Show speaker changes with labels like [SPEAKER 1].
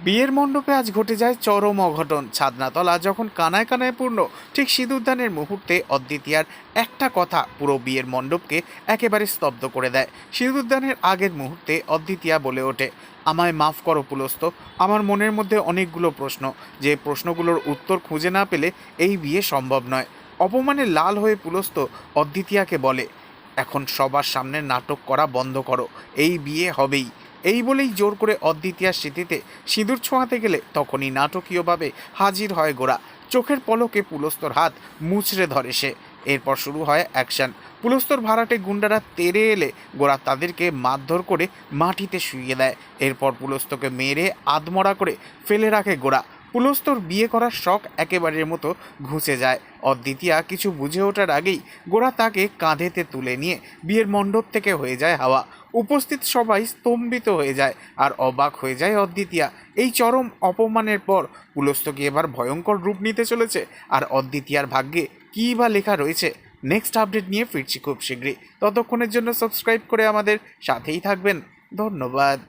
[SPEAKER 1] বিয়ের মণ্ডপে আজ ঘটে যায় চরম অঘটন। ছাদনাতলা যখন কানায় কানায় পূর্ণ, ঠিক সিঁদুরদানের মুহূর্তে অদ্বিতীয়ার একটা কথা পুরো বিয়ের মণ্ডপকে একেবারে স্তব্ধ করে দেয়। সিঁদুরদানের আগের মুহূর্তে অদ্বিতীয়া বলে ওঠে, আমায় মাফ করো পুলস্ত, আমার মনের মধ্যে অনেকগুলো প্রশ্ন, যে প্রশ্নগুলোর উত্তর খুঁজে না পেলে এই বিয়ে সম্ভব নয়। অপমানে লাল হয়ে পুলস্ত অদ্বিতীয়াকে বলে, এখন সবার সামনে নাটক করা বন্ধ করো, এই বিয়ে হবেই। এই বলেই জোর করে অদ্বিতীয়ার স্মৃতিতে সিঁদুর ছোঁয়াতে গেলে তখনই নাটকীয়ভাবে হাজির হয় গোরা। চোখের পলকে পুলস্তর হাত মুচড়ে ধরে সে। এরপর শুরু হয় অ্যাকশন। পুলস্তর ভাড়াটে গুন্ডারা তেড়ে এলে গোরা তাদেরকে মারধর করে মাটিতে শুইয়ে দেয়। এরপর পুলস্তকে মেরে আধমরা করে ফেলে রাখে গোরা। পুলস্তর বিয়ে করার শখ একেবারের মতো ঘুচে যায়। অদ্বিতীয়া কিছু বুঝে ওঠার আগেই গোরা তাকে কাঁধেতে তুলে নিয়ে বিয়ের মণ্ডপ থেকে হয়ে যায় হাওয়া। উপস্থিত সবাই স্তম্ভিত হয়ে যায়, আর অবাক হয়ে যায় অদ্বিতীয়া। এই চরম অপমানের পর পুলস্ত কি এবার ভয়ঙ্কর রূপ নিতে চলেছে, আর অদ্বিতীয়ার ভাগ্যে কী বা লেখা রয়েছে? নেক্সট আপডেট নিয়ে ফিরছি খুব শীঘ্রই। ততক্ষণের জন্য সাবস্ক্রাইব করে আমাদের সাথেই থাকবেন। ধন্যবাদ।